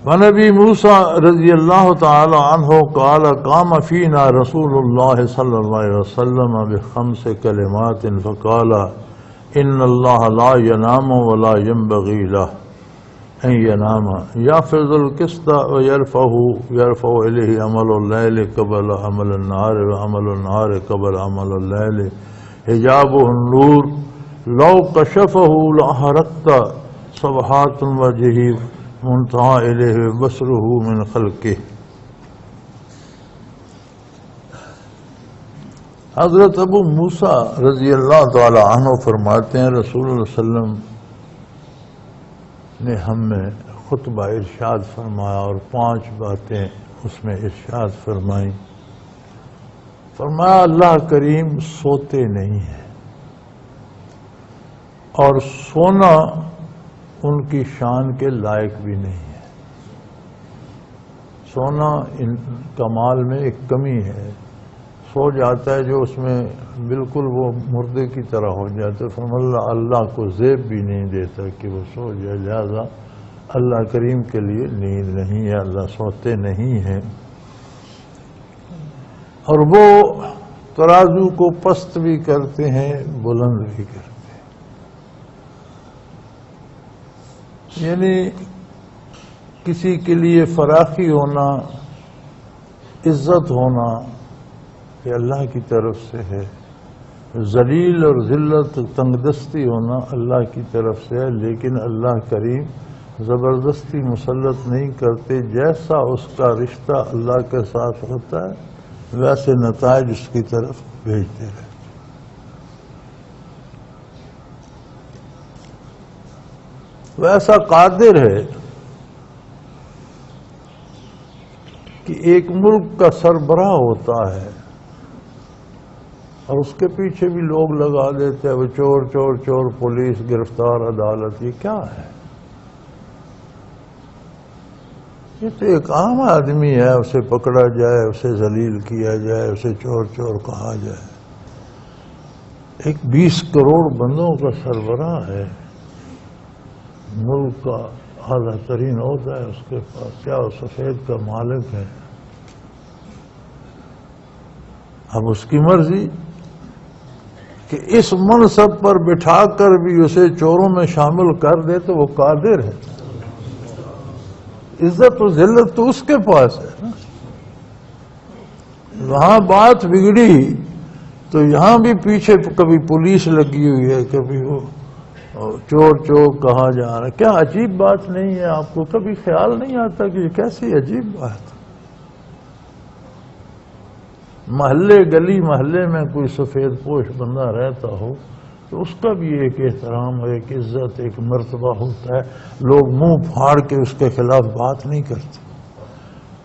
وعن ابی موسیٰ رضی اللہ تعالی عنہ قال قام فینا رسول اللہ صلی اللہ علیہ وسلم بخمس کلمات فقال ان اللہ لا ینام ولا ينبغی له ان ینام یحفظ القسط ویرفع الیہ عمل اللیل قبل عمل النہار وعمل النہار قبل عمل اللیل حجابہ النور لو کشفہ لأحرقت صبحات وجہہ منتہا الیہ بصرہ من خلقہ۔ حضرت ابو موسیٰ رضی اللہ تعالی عنہ فرماتے ہیں رسول اللہ صلی اللہ علیہ وسلم نے ہمیں خطبہ ارشاد فرمایا اور 5 باتیں اس میں ارشاد فرمائیں۔ فرمایا اللہ کریم سوتے نہیں ہیں اور سونا ان کی شان کے لائق بھی نہیں ہے۔ سونا ان کمال میں ایک کمی ہے، سو جاتا ہے جو اس میں بالکل وہ مردے کی طرح ہو جاتا ہے۔ فرمایا اللہ کو زیب بھی نہیں دیتا کہ وہ سو جائے، لہذا اللہ کریم کے لیے نیند نہیں ہے، اللہ سوتے نہیں ہیں۔ اور وہ ترازو کو پست بھی کرتے ہیں، بلند بھی کرتے ہیں، یعنی کسی کے لیے فراخی ہونا، عزت ہونا یہ اللہ کی طرف سے ہے، ذلیل اور ذلت تنگ دستی ہونا اللہ کی طرف سے ہے، لیکن اللہ کریم زبردستی مسلط نہیں کرتے، جیسا اس کا رشتہ اللہ کے ساتھ ہوتا ہے ویسے نتائج اس کی طرف بھیجتے رہتے۔ ویسا قادر ہے کہ ایک ملک کا سربراہ ہوتا ہے اور اس کے پیچھے بھی لوگ لگا دیتے ہیں، وہ چور چور چور، پولیس گرفتار، عدالت، یہ کیا ہے؟ یہ تو ایک عام آدمی ہے، اسے پکڑا جائے، اسے ذلیل کیا جائے، اسے چور چور کہا جائے۔ ایک 20 کروڑ بندوں کا سربراہ ہے، ملک کا اعلیٰ ترین عہدہ ہے اس کے پاس، کیا وہ سفید کا مالک ہے؟ اب اس کی مرضی کہ اس منصب پر بٹھا کر بھی اسے چوروں میں شامل کر دے تو وہ قادر ہے۔ عزت و ذلت تو اس کے پاس ہے نا۔ وہاں بات بگڑی تو یہاں بھی پیچھے کبھی پولیس لگی ہوئی ہے، کبھی وہ چور چور کہا جا رہا ہے۔ کیا عجیب بات نہیں ہے؟ آپ کو کبھی خیال نہیں آتا کہ یہ کیسی عجیب بات؟ محلے گلی محلے میں کوئی سفید پوش بندہ رہتا ہو تو اس کا بھی ایک احترام، ایک عزت، ایک مرتبہ ہوتا ہے، لوگ منہ پھاڑ کے اس کے خلاف بات نہیں کرتے۔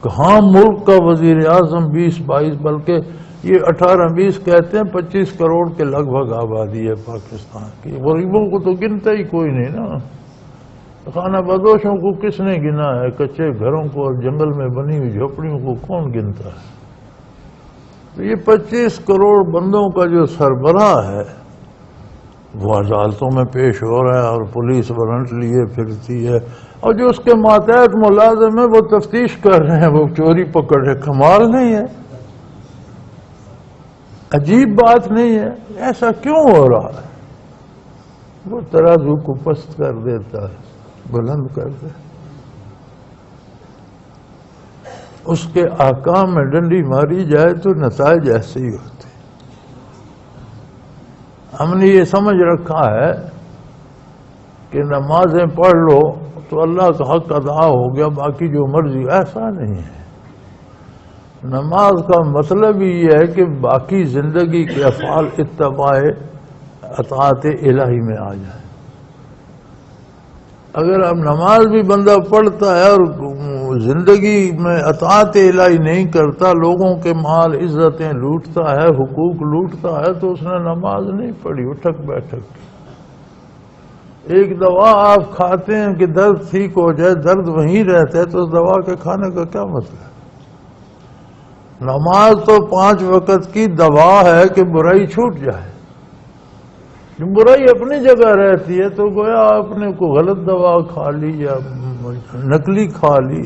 کہاں ملک کا وزیر اعظم 20-22 بلکہ یہ 18-20 کہتے ہیں 25 کروڑ کے لگ بھگ آبادی ہے پاکستان کی، غریبوں کو تو گنتا ہی کوئی نہیں نا، خانہ بدوشوں کو کس نے گنا ہے، کچے گھروں کو اور جنگل میں بنی ہوئی جھوپڑیوں کو کون گنتا ہے؟ تو یہ 25 کروڑ بندوں کا جو سربراہ ہے وہ عدالتوں میں پیش ہو رہا ہے اور پولیس وارنٹ لیے پھرتی ہے، اور جو اس کے ماتحت ملازم ہیں وہ تفتیش کر رہے ہیں، وہ چوری پکڑ رہے۔ کمال نہیں ہے؟ عجیب بات نہیں ہے؟ ایسا کیوں ہو رہا ہے؟ وہ ترازو کو پست کر دیتا ہے، بلند کر دیتا ہے۔ اس کے احکام میں ڈنڈی ماری جائے تو نتائج ایسے ہی ہوتے۔ ہم نے یہ سمجھ رکھا ہے کہ نمازیں پڑھ لو تو اللہ کا حق ادا ہو گیا، باقی جو مرضی، ایسا نہیں ہے۔ نماز کا مطلب ہی یہ ہے کہ باقی زندگی کے افعال اتباع اطاعت الہی میں آ جائیں۔ اگر اب نماز بھی بندہ پڑھتا ہے اور زندگی میں اطاعت الہی نہیں کرتا، لوگوں کے مال عزتیں لوٹتا ہے، حقوق لوٹتا ہے، تو اس نے نماز نہیں پڑھی، اٹھک بیٹھک۔ ایک دوا آپ کھاتے ہیں کہ درد ٹھیک ہو جائے، درد وہیں رہتا ہے، تو اس دوا کے کھانے کا کیا مطلب؟ نماز تو 5 وقت کی دوا ہے کہ برائی چھوٹ جائے۔ برائی اپنی جگہ رہتی ہے تو گویا آپ نے کوئی غلط دوا کھا لی یا نکلی کھا لی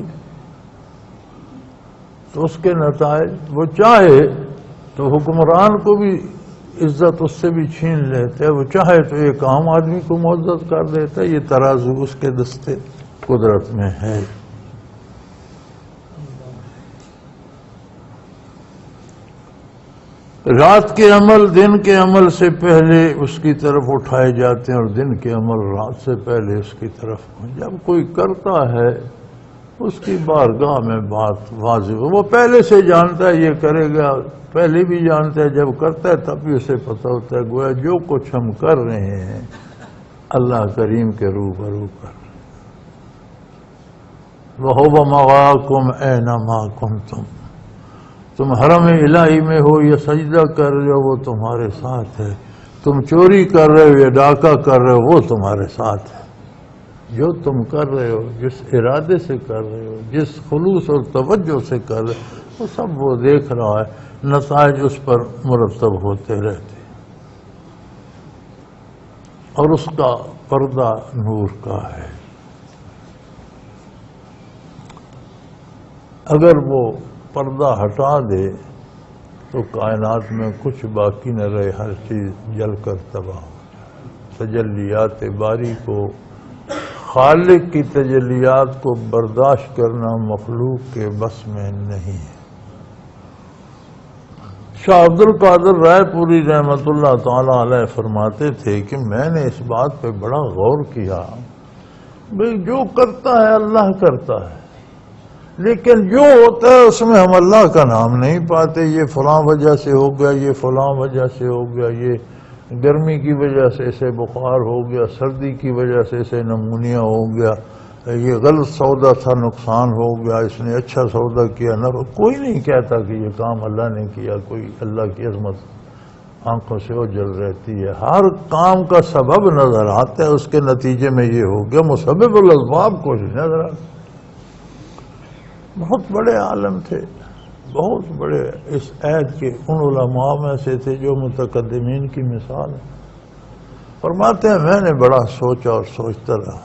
تو اس کے نتائج وہ چاہے تو حکمران کو بھی عزت اس سے بھی چھین لیتے ہیں، وہ چاہے تو ایک عام آدمی کو معزز کر دیتا ہے، یہ ترازو اس کے دستے قدرت میں ہے۔ رات کے عمل دن کے عمل سے پہلے اس کی طرف اٹھائے جاتے ہیں اور دن کے عمل رات سے پہلے اس کی طرف۔ جب کوئی کرتا ہے اس کی بارگاہ میں بات واضح، وہ پہلے سے جانتا ہے یہ کرے گا، پہلے بھی جانتا ہے، جب کرتا ہے تب بھی اسے پتہ ہوتا ہے گویا جو کچھ ہم کر رہے ہیں اللہ کریم کے روبرو کر۔ وَهُوَ مَعَكُمْ أَيْنَمَا كُنتُمْ، تم حرم الہی میں ہو یا سجدہ کر رہے ہو وہ تمہارے ساتھ ہے، تم چوری کر رہے ہو یا ڈاکہ کر رہے ہو وہ تمہارے ساتھ ہے۔ جو تم کر رہے ہو، جس ارادے سے کر رہے ہو، جس خلوص اور توجہ سے کر رہے ہو، وہ سب وہ دیکھ رہا ہے، نتائج اس پر مرتب ہوتے رہتے اور اس کا پردہ نور کا ہے۔ اگر وہ پردہ ہٹا دے تو کائنات میں کچھ باقی نہ رہے، ہر چیز جل کر تباہ ہو جائے۔ تجلیات باری کو، خالق کی تجلیات کو برداشت کرنا مخلوق کے بس میں نہیں ہے۔ شاہ عبد القادر رائے پوری رحمت اللہ تعالی علیہ فرماتے تھے کہ میں نے اس بات پہ بڑا غور کیا، بھئی جو کرتا ہے اللہ کرتا ہے، لیکن جو ہوتا ہے اس میں ہم اللہ کا نام نہیں پاتے۔ یہ فلاں وجہ سے ہو گیا، یہ فلاں وجہ سے ہو گیا، یہ گرمی کی وجہ سے اسے بخار ہو گیا، سردی کی وجہ سے اسے نمونیا ہو گیا، یہ غلط سودا تھا نقصان ہو گیا، اس نے اچھا سودا کیا نہ۔ کوئی نہیں کہتا کہ یہ کام اللہ نے کیا، کوئی اللہ کی عظمت آنکھوں سے اوجھل رہتی ہے۔ ہر کام کا سبب نظر آتا ہے، اس کے نتیجے میں یہ ہو گیا، مسبب الاسباب کو نظر آتا۔ بہت بڑے عالم تھے، بہت بڑے، اس عہد کے ان علماء میں سے تھے جو متقدمین کی مثال ہے۔ فرماتے ہیں میں نے بڑا سوچا اور سوچتا رہا،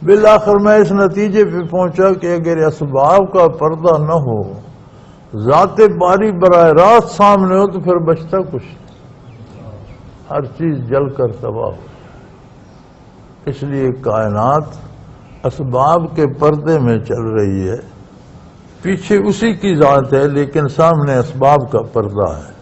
بالآخر میں اس نتیجے پہ پہنچا کہ اگر اسباب کا پردہ نہ ہو، ذات باری براہ راست سامنے ہو تو پھر بچتا کچھ نہیں، ہر چیز جل کر تباہ ہو۔ اس لیے کائنات اسباب کے پردے میں چل رہی ہے، پیچھے اسی کی ذات ہے لیکن سامنے اسباب کا پردہ ہے۔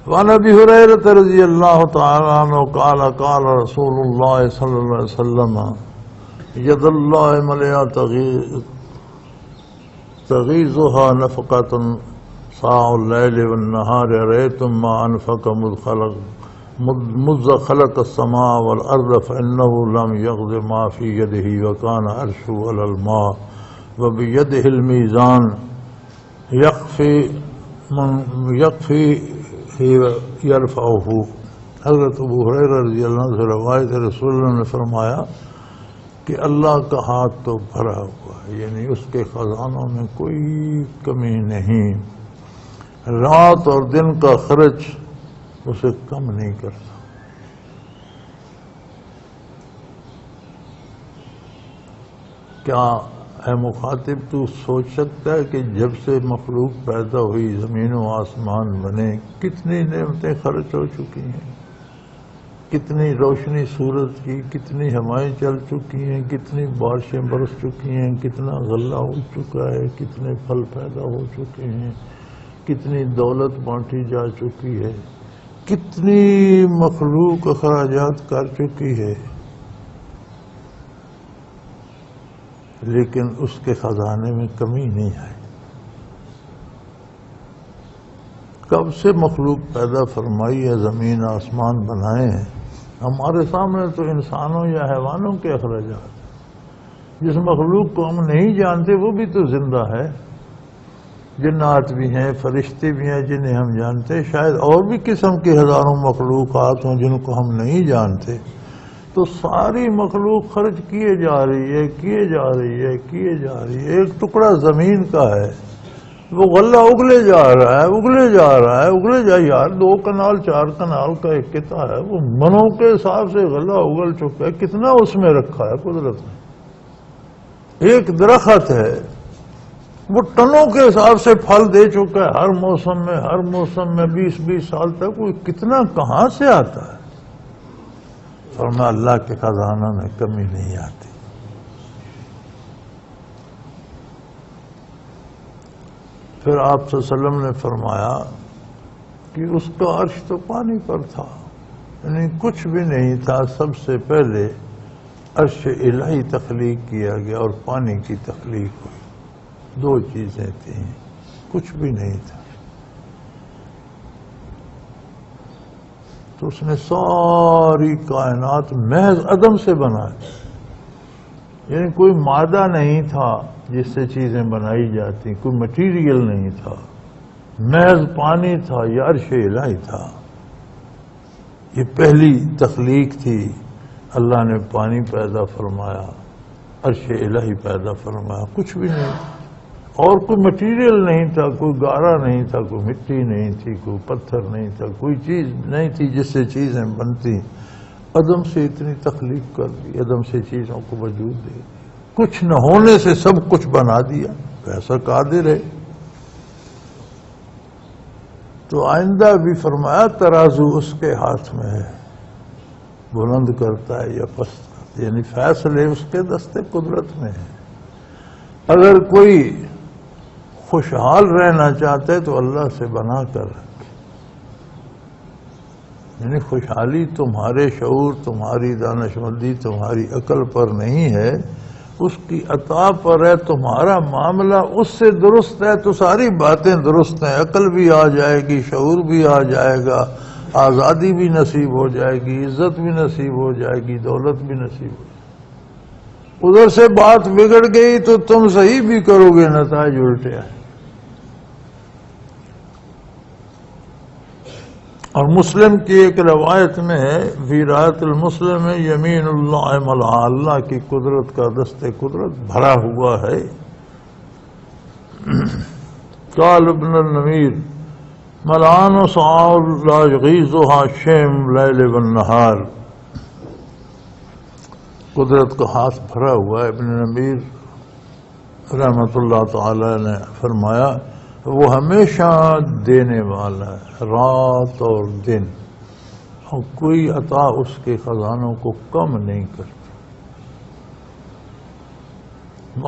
وعن ابی ہریرہ رضی اللہ تعالی عنہ قال قال رسول اللہ صلی اللہ علیہ وسلم ید اللہ ملیا تغیظها نفقۃ ساع اللیل والنہار رأیتم ما انفق مذ خلق السماء والارض فانه لم یغض ما فی یده وکان عرشه علی الماء وبیدہ المیزان یخفی یرفعہ۔ حضرت ابو ہریرہ رضی اللہ عنہ سے روایت ہے، رسول اللہ نے فرمایا کہ اللہ کا ہاتھ تو بھرا ہوا ہے، یعنی اس کے خزانوں میں کوئی کمی نہیں، رات اور دن کا خرچ اسے کم نہیں کرتا۔ کیا اے مخاطب تو سوچ سکتا ہے کہ جب سے مخلوق پیدا ہوئی، زمین و آسمان بنے، کتنی نعمتیں خرچ ہو چکی ہیں، کتنی روشنی سورج کی، کتنی ہوائیں چل چکی ہیں، کتنی بارشیں برس چکی ہیں، کتنا غلہ ہو چکا ہے، کتنے پھل پیدا ہو چکے ہیں، کتنی دولت بانٹی جا چکی ہے، کتنی مخلوق اخراجات کر چکی ہے، لیکن اس کے خزانے میں کمی نہیں آئی۔ کب سے مخلوق پیدا فرمائی ہے، زمین آسمان بنائے ہیں، ہمارے سامنے تو انسانوں یا حیوانوں کے اخراجات، جس مخلوق کو ہم نہیں جانتے وہ بھی تو زندہ ہے، جنات بھی ہیں، فرشتے بھی ہیں جنہیں ہم جانتے، شاید اور بھی قسم کے ہزاروں مخلوقات ہوں جن کو ہم نہیں جانتے، تو ساری مخلوق خرچ کیے جا رہی ہے، کیے جا رہی ہے، کیے جا رہی ہے. ایک ٹکڑا زمین کا ہے، وہ غلہ اگلے جا رہا ہے، اگلے جا رہا ہے، اگلے جا. یار 2 کنال 4 کنال کا ایک قطعہ ہے، وہ منوں کے حساب سے غلہ اگل چکا ہے. کتنا اس میں رکھا ہے قدرت نے. ایک درخت ہے، وہ ٹنوں کے حساب سے پھل دے چکا ہے ہر موسم میں، ہر موسم میں 20-20 سال تک. وہ کتنا کہاں سے آتا ہے؟ فرمایا اللہ کے خزانہ میں کمی نہیں آتی. پھر آپ صلی اللہ علیہ وسلم نے فرمایا کہ اس کا عرش تو پانی پر تھا، یعنی کچھ بھی نہیں تھا. سب سے پہلے عرش الہی تخلیق کیا گیا اور پانی کی تخلیق ہوئی. 2 چیزیں تھیں، کچھ بھی نہیں تھا. تو اس نے ساری کائنات محض عدم سے بنا دی. یعنی کوئی مادہ نہیں تھا جس سے چیزیں بنائی جاتی، کوئی مٹیریل نہیں تھا، محض پانی تھا. یہ عرش الہی تھا. یہ پہلی تخلیق تھی. اللہ نے پانی پیدا فرمایا، عرش الہی پیدا فرمایا. کچھ بھی نہیں، اور کوئی مٹیریل نہیں تھا، کوئی گارا نہیں تھا، کوئی مٹی نہیں تھی، کوئی پتھر نہیں تھا، کوئی چیز نہیں تھی جس سے چیزیں بنتی. عدم سے اتنی تخلیق کر دی، عدم سے چیزوں کو وجود دے دی. کچھ نہ ہونے سے سب کچھ بنا دیا. ایسا قادر ہے. تو آئندہ بھی فرمایا ترازو اس کے ہاتھ میں ہے، بلند کرتا ہے یا پست کرتا ہے. یعنی فیصلے اس کے دست قدرت میں ہیں. اگر کوئی خوشحال رہنا چاہتے تو اللہ سے بنا کر رکھے. یعنی خوشحالی تمہارے شعور، تمہاری دانشمندی، تمہاری عقل پر نہیں ہے، اس کی عطا پر ہے. تمہارا معاملہ اس سے درست ہے تو ساری باتیں درست ہیں. عقل بھی آ جائے گی، شعور بھی آ جائے گا، آزادی بھی نصیب ہو جائے گی، عزت بھی نصیب ہو جائے گی، دولت بھی نصیب ہو جائے گی. ادھر سے بات بگڑ گئی تو تم صحیح بھی کرو گے، نتائج الٹے آئے. اور مسلم کی ایک روایت میں ہے، فی روایت المسلم ہے، یمین اللہ ملعا، اللہ کی قدرت کا دست قدرت بھرا ہوا ہے. قال ابن النمیر ملعان سعاء لا یغیظها شیم لیل والنہار. قدرت کا ہاتھ بھرا ہوا ہے. ابن نمیر رحمۃ اللہ تعالی نے فرمایا وہ ہمیشہ دینے والا ہے، رات اور دن، اور کوئی عطا اس کے خزانوں کو کم نہیں کرتی.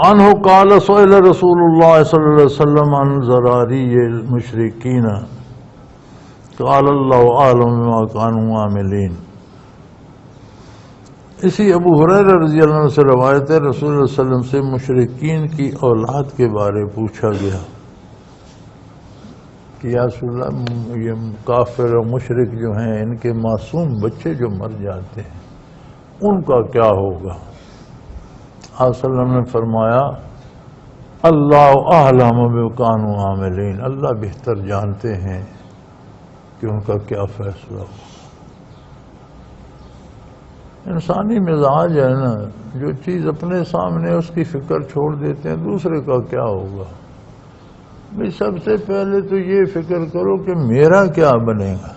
عنہ قال سئل رسول اللہ صلی اللہ علیہ وسلم عن ذراری المشرکین قال اللہ اعلم بما كانوا عاملین. اسی ابو ہریرہ رضی اللہ عنہ سے روایت ہے، رسول اللہ صلی اللہ علیہ وسلم سے مشرکین کی اولاد کے بارے پوچھا گیا کہ یا رسول اللہ یہ کافر و مشرک جو ہیں، ان کے معصوم بچے جو مر جاتے ہیں ان کا کیا ہوگا؟ آپ صلی اللہ علیہ وسلم نے فرمایا اللہ اعلم بما كانوا عاملین، اللہ بہتر جانتے ہیں کہ ان کا کیا فیصلہ ہو. انسانی مزاج ہے نا، جو چیز اپنے سامنے اس کی فکر چھوڑ دیتے ہیں، دوسرے کا کیا ہوگا. بھئی سب سے پہلے تو یہ فکر کرو کہ میرا کیا بنے گا،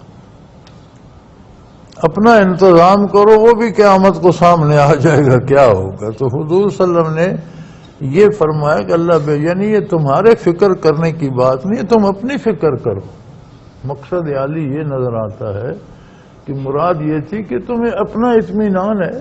اپنا انتظام کرو، وہ بھی قیامت کو سامنے آ جائے گا کیا ہوگا. تو حضور صلی اللہ علیہ وسلم نے یہ فرمایا کہ اللہ یعنی یہ تمہارے فکر کرنے کی بات نہیں ہے، تم اپنی فکر کرو. مقصد عالی یہ نظر آتا ہے کہ مراد یہ تھی کہ تمہیں اپنا اطمینان ہے،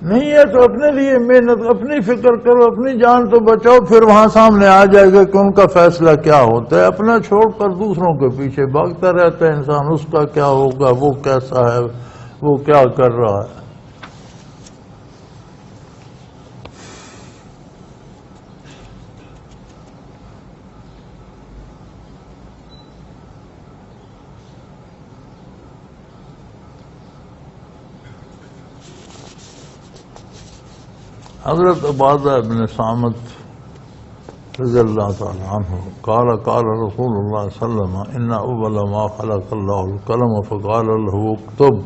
نہیں ہے تو اپنے لیے محنت، اپنی فکر کرو، اپنی جان تو بچاؤ، پھر وہاں سامنے آ جائے گا کہ ان کا فیصلہ کیا ہوتا ہے. اپنا چھوڑ کر دوسروں کے پیچھے بھاگتا رہتا ہے انسان، اس کا کیا ہوگا، وہ کیسا ہے، وہ کیا کر رہا ہے. حضرت عبادہ بن صامت رضی اللہ تعالی عنہ قال قال رسول اللہ صلی اللہ علیہ وسلم ان اول ما خلق اللہ القلم فقال له اكتب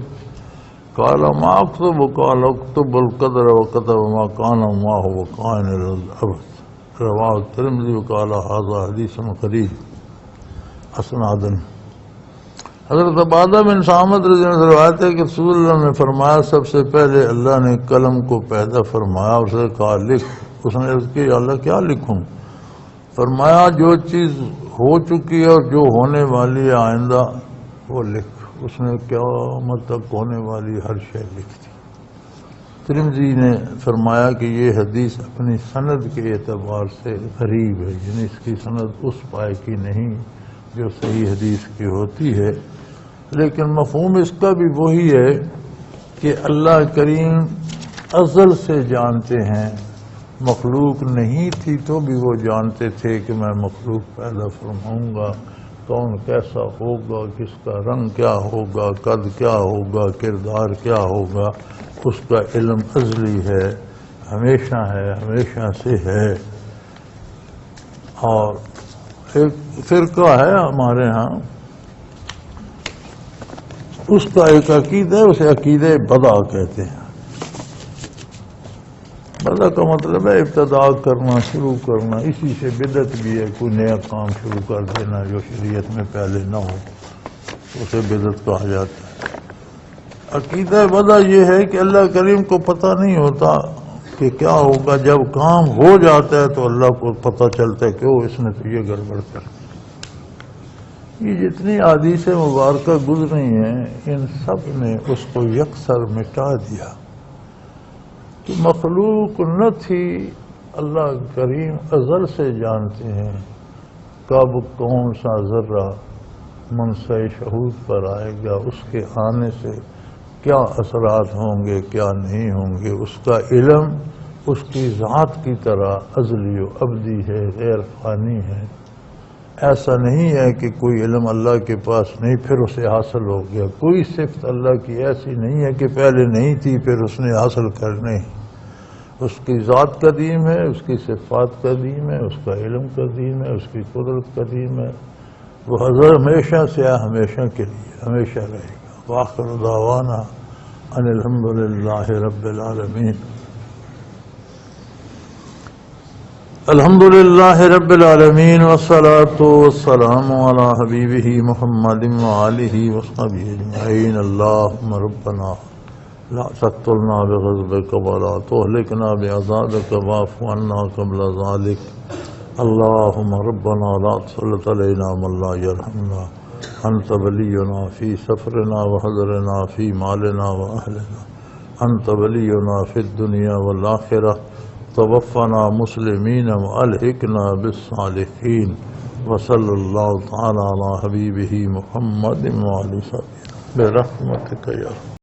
قال ما اکتب قال اکتب القدر وكتب ما كان الله وكائن الى الابد رواه الترمذی وقال هذا حدیث غریب اسناد. حضرت عبادہ بن صامت رضی اللہ عنہ سے روایت ہے کہ رسول اللہ نے فرمایا سب سے پہلے اللہ نے قلم کو پیدا فرمایا اور اسے کہا لکھ. اس نے عرض کی اللہ کیا لکھوں؟ فرمایا جو چیز ہو چکی ہے اور جو ہونے والی ہے آئندہ وہ لکھ. اس نے قیامت تک ہونے والی ہر شے لکھ دی. ترمذی نے فرمایا کہ یہ حدیث اپنی سند کے اعتبار سے غریب ہے، یعنی اس کی سند اس پائے کی نہیں جو صحیح حدیث کی ہوتی ہے، لیکن مفہوم اس کا بھی وہی ہے کہ اللہ کریم ازل سے جانتے ہیں. مخلوق نہیں تھی تو بھی وہ جانتے تھے کہ میں مخلوق پیدا فرماؤں گا، کون کیسا ہوگا، کس کا رنگ کیا ہوگا، قد کیا ہوگا، کردار کیا ہوگا. اس کا علم ازلی ہے، ہمیشہ ہے، ہمیشہ سے ہے. اور ایک فرقہ ہے ہمارے ہاں، اس کا ایک عقیدہ ہے، اسے عقیدہ بدع کہتے ہیں. بدع کا مطلب ہے ابتداء کرنا، شروع کرنا. اسی سے بدعت بھی ہے، کوئی نیا کام شروع کر دینا جو شریعت میں پہلے نہ ہو، اسے بدعت کہا جاتا ہے. عقیدہ بدع یہ ہے کہ اللہ کریم کو پتہ نہیں ہوتا کہ کیا ہوگا، جب کام ہو جاتا ہے تو اللہ کو پتہ چلتا ہے کہ وہ اس نے تو یہ گڑبڑ کر دی. یہ جتنی احادیث مبارکہ گزری ہیں ان سب نے اس کو یکسر مٹا دیا کہ مخلوق نہ تھی. اللہ کریم ازل سے جانتے ہیں کب کون سا ذرہ منصع شہود پر آئے گا، اس کے آنے سے کیا اثرات ہوں گے، کیا نہیں ہوں گے. اس کا علم اس کی ذات کی طرح ازلی و ابدی ہے، غیر فانی ہے. ایسا نہیں ہے کہ کوئی علم اللہ کے پاس نہیں پھر اسے حاصل ہو گیا. کوئی صفت اللہ کی ایسی نہیں ہے کہ پہلے نہیں تھی پھر اس نے حاصل کرنے. اس کی ذات قدیم ہے، اس کی صفات قدیم ہے، اس کا علم قدیم ہے، اس کی قدرت قدیم ہے. وہ حضر ہمیشہ سے ہے، ہمیشہ کے لیے ہمیشہ رہے گا. وآخر دعوانا ان الحمدللہ رب العالمین. الحمدللہ رب العالمین والصلاة والسلام علی حبیبہ محمد وآلہ وصحبہ اجمعین. اللہم ربنا لا تقتلنا بغضبک ولا تہلکنا بعذابک واعف عنا قبل ذلک. اللہم ربنا لا تسلط علینا من لا یرحمنا انت ولینا فی سفرنا وحضرنا فی مالنا واہلنا. انت ولینا فی الدنیا والآخرہ. توفنا مسلمین والحقنا بالصالحین. وصلی اللہ تعالی علی حبیبہ محمد وعلی صحبہ برحمتک یا